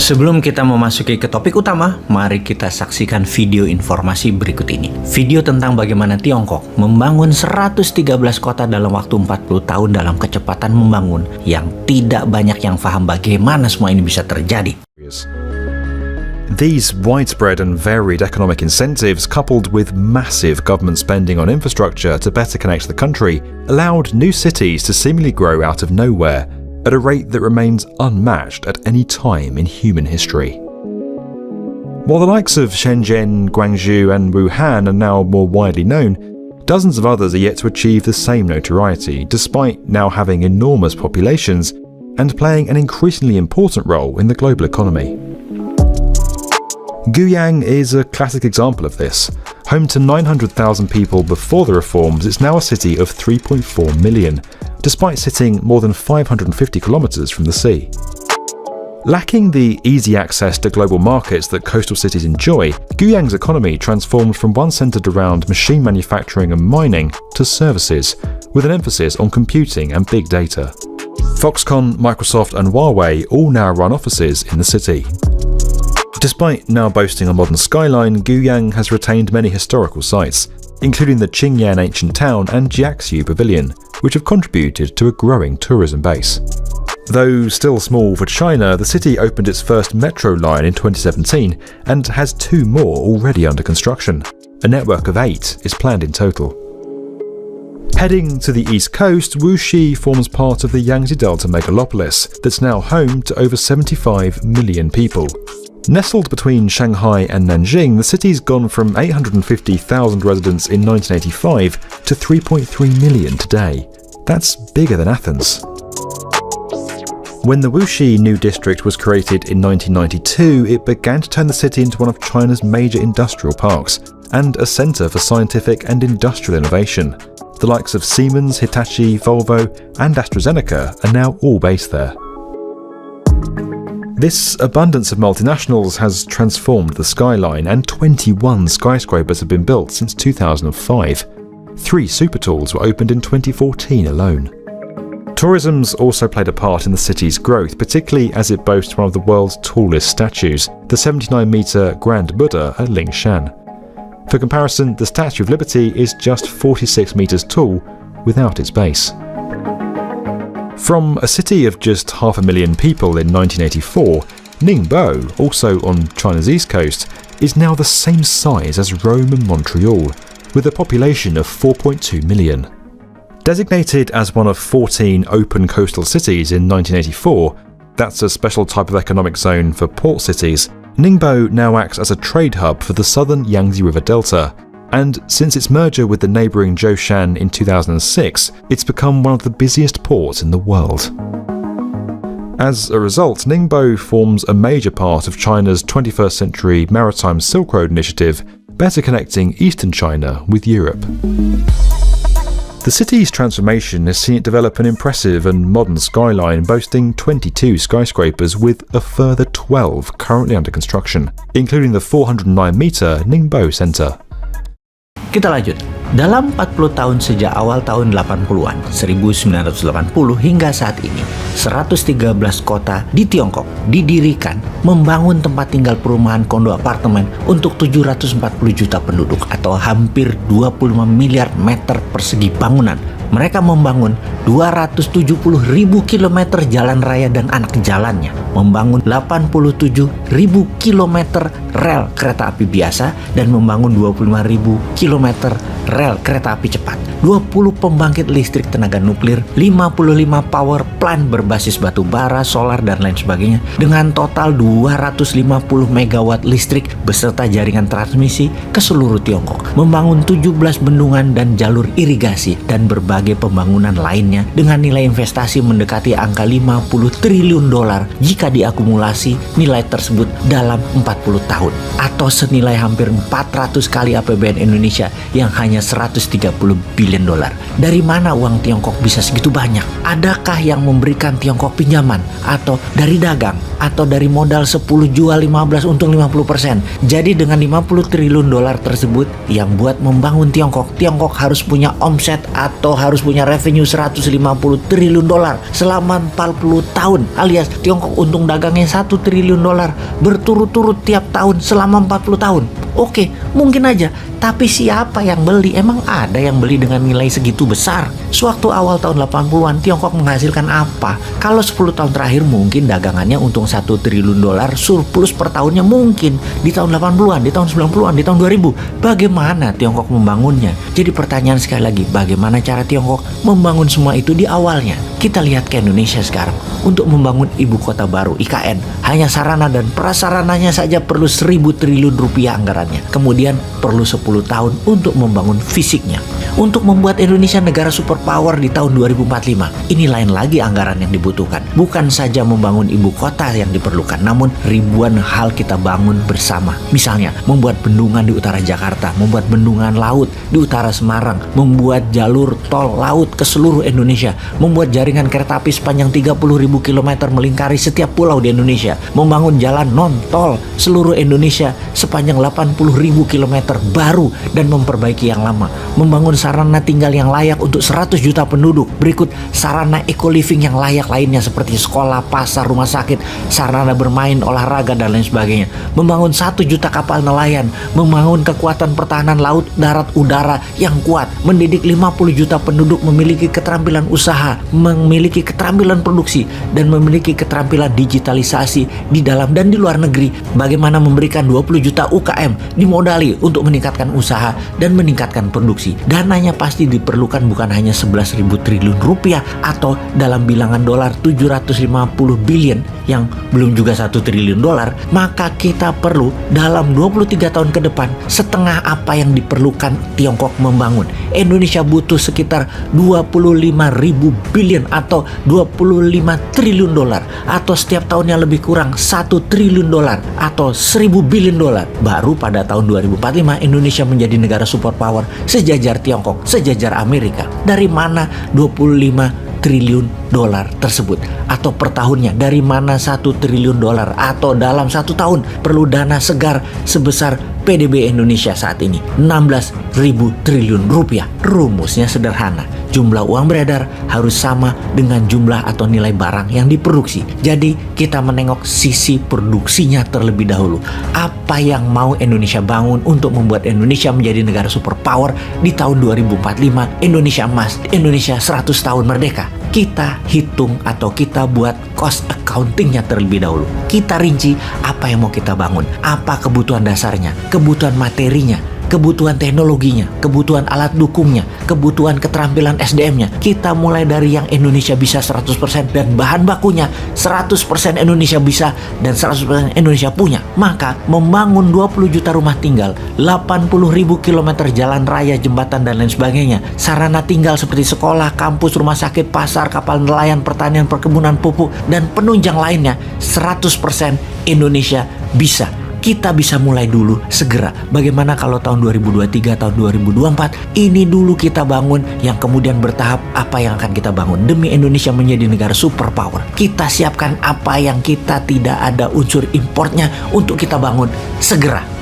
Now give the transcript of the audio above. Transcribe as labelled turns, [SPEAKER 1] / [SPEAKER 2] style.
[SPEAKER 1] Sebelum kita memasuki ke topik utama, mari kita saksikan video informasi berikut ini. Video tentang bagaimana Tiongkok membangun 113 kota dalam waktu 40 tahun dalam kecepatan membangun yang tidak banyak yang paham bagaimana semua ini bisa terjadi.
[SPEAKER 2] These widespread and varied economic incentives, coupled with massive government spending on infrastructure to better connect the country, allowed new cities to seemingly grow out of nowhere at a rate that remains unmatched at any time in human history. While the likes of Shenzhen, Guangzhou and Wuhan are now more widely known, dozens of others are yet to achieve the same notoriety, despite now having enormous populations and playing an increasingly important role in the global economy. Guiyang is a classic example of this. Home to 900,000 people before the reforms, it's now a city of 3.4 million, despite sitting more than 550 kilometers from the sea. Lacking the easy access to global markets that coastal cities enjoy, Guiyang's economy transformed from one centered around machine manufacturing and mining to services, with an emphasis on computing and big data. Foxconn, Microsoft and Huawei all now run offices in the city. Despite now boasting a modern skyline, Guiyang has retained many historical sites, including the Qingyan ancient town and Jiaxiu Pavilion, which have contributed to a growing tourism base. Though still small for China, the city opened its first metro line in 2017 and has 2 more already under construction. A network of 8 is planned in total. Heading to the east coast, Wuxi forms part of the Yangtze Delta megalopolis that's now home to over 75 million people. Nestled between Shanghai and Nanjing, the city's gone from 850,000 residents in 1985 to 3.3 million today. That's bigger than Athens. When the Wuxi New District was created in 1992, it began to turn the city into one of China's major industrial parks and a centre for scientific and industrial innovation. The likes of Siemens, Hitachi, Volvo and AstraZeneca are now all based there. This abundance of multinationals has transformed the skyline, and 21 skyscrapers have been built since 2005. 3 supertalls were opened in 2014 alone. Tourism's also played a part in the city's growth, particularly as it boasts one of the world's tallest statues, the 79-metre Grand Buddha at Lingshan. For comparison, the Statue of Liberty is just 46 metres tall without its base. From a city of just 500,000 people in 1984, Ningbo, also on China's east coast, is now the same size as Rome and Montreal, with a population of 4.2 million. Designated as one of 14 open coastal cities in 1984, that's a special type of economic zone for port cities, Ningbo now acts as a trade hub for the southern Yangtze River Delta, and since its merger with the neighbouring Zhoushan in 2006, it's become one of the busiest ports in the world. As a result, Ningbo forms a major part of China's 21st century Maritime Silk Road initiative, better connecting eastern China with Europe. The city's transformation has seen it develop an impressive and modern skyline boasting 22 skyscrapers with a further 12 currently under construction, including the 409-metre Ningbo Center.
[SPEAKER 1] Kita lanjut. Dalam 40 tahun sejak awal tahun 80-an, 1980 hingga saat ini, 113 kota di Tiongkok didirikan membangun tempat tinggal perumahan kondo apartemen untuk 740 juta penduduk atau hampir 25 miliar meter persegi bangunan. Mereka membangun 270.000 kilometer jalan raya dan anak jalannya, membangun 87.000 kilometer rel kereta api biasa, dan membangun 25.000 kilometer rel kereta api cepat, 20 pembangkit listrik tenaga nuklir, 55 power plant berbasis batu bara, solar, dan lain sebagainya, dengan total 250 megawatt listrik beserta jaringan transmisi ke seluruh Tiongkok, membangun 17 bendungan dan jalur irigasi, dan berbagai pembangunan lainnya dengan nilai investasi mendekati angka $50 triliun jika diakumulasi nilai tersebut dalam 40 tahun atau senilai hampir 400 kali APBN Indonesia yang hanya 130 billion dolar. Dari mana uang Tiongkok bisa segitu banyak? Adakah yang memberikan Tiongkok pinjaman atau dari dagang atau dari modal 10 jual 15 untung 50%? Jadi dengan 50 triliun dolar tersebut yang buat membangun Tiongkok harus punya omset atau harus punya revenue 150 triliun dolar selama 40 tahun, alias Tiongkok untung dagangnya 1 triliun dolar berturut-turut tiap tahun selama 40 tahun. Oke, mungkin aja, tapi siapa yang beli? Emang ada yang beli dengan nilai segitu besar? Sewaktu awal tahun 80-an, Tiongkok menghasilkan apa? Kalau 10 tahun terakhir mungkin dagangannya untung 1 triliun dolar, surplus per tahunnya mungkin di tahun 80-an, di tahun 90-an, di tahun 2000. Bagaimana Tiongkok membangunnya? Jadi pertanyaan sekali lagi, bagaimana cara Tiongkok membangun semua itu di awalnya? Kita lihat ke Indonesia sekarang. Untuk membangun ibu kota baru, IKN, hanya sarana dan prasarananya saja perlu 1.000 triliun rupiah anggarannya. Kemudian perlu 10 tahun untuk membangun fisiknya. Untuk membuat Indonesia negara superpower di tahun 2045, ini lain lagi anggaran yang dibutuhkan. Bukan saja membangun ibu kota yang diperlukan, namun ribuan hal kita bangun bersama. Misalnya, membuat bendungan di utara Jakarta, membuat bendungan laut di utara Semarang, membuat jalur tol laut ke seluruh Indonesia, membuat jaringan kereta api sepanjang 30.000 km melingkari setiap pulau di Indonesia, membangun jalan non-tol seluruh Indonesia sepanjang 80.000 km baru dan memperbaiki yang lama, membangun sarana tinggal yang layak untuk 100 juta penduduk. Berikut sarana eco-living yang layak lainnya seperti sekolah, pasar, rumah sakit, sarana bermain, olahraga, dan lain sebagainya. Membangun 1 juta kapal nelayan, membangun kekuatan pertahanan laut, darat, udara yang kuat, mendidik 50 juta penduduk memiliki keterampilan usaha, memiliki keterampilan produksi, dan memiliki keterampilan digitalisasi di dalam dan di luar negeri. Bagaimana memberikan 20 juta UKM dimodali untuk meningkatkan usaha dan meningkatkan produksi. Dananya pasti diperlukan bukan hanya 11.000 triliun rupiah atau dalam bilangan dolar 750 billion yang belum juga 1 triliun dolar. Maka kita perlu dalam 23 tahun ke depan setengah apa yang diperlukan Tiongkok membangun. Indonesia butuh sekitar 25.000 billion atau 25 triliun dolar atau setiap tahunnya lebih kurang 1 triliun dolar atau 1.000 billion dolar. Baru pada tahun 2045 Indonesia menjadi negara superpower sejajar Tiongkok, sejajar Amerika. Dari mana 25 triliun dolar tersebut? Atau per tahunnya dari mana 1 triliun dolar? Atau dalam 1 tahun perlu dana segar sebesar PDB Indonesia saat ini 16.000 triliun rupiah. Rumusnya sederhana, jumlah uang beredar harus sama dengan jumlah atau nilai barang yang diproduksi. Jadi kita menengok sisi produksinya terlebih dahulu. Apa yang mau Indonesia bangun untuk membuat Indonesia menjadi negara superpower di tahun 2045, Indonesia emas, Indonesia 100 tahun merdeka. Kita hitung atau kita buat cost accountingnya terlebih dahulu. Kita rinci apa yang mau kita bangun, apa kebutuhan dasarnya, kebutuhan materinya, kebutuhan teknologinya, kebutuhan alat dukungnya, kebutuhan keterampilan SDM-nya. Kita mulai dari yang Indonesia bisa 100% dan bahan bakunya 100% Indonesia bisa dan 100% Indonesia punya. Maka membangun 20 juta rumah tinggal, 80.000 kilometer jalan raya, jembatan, dan lain sebagainya, sarana tinggal seperti sekolah, kampus, rumah sakit, pasar, kapal nelayan, pertanian, perkebunan, pupuk, dan penunjang lainnya, 100% Indonesia bisa. Kita bisa mulai dulu segera. Bagaimana kalau tahun 2023, tahun 2024 ini dulu kita bangun, yang kemudian bertahap apa yang akan kita bangun demi Indonesia menjadi negara superpower. Kita siapkan apa yang kita tidak ada unsur importnya untuk kita bangun segera.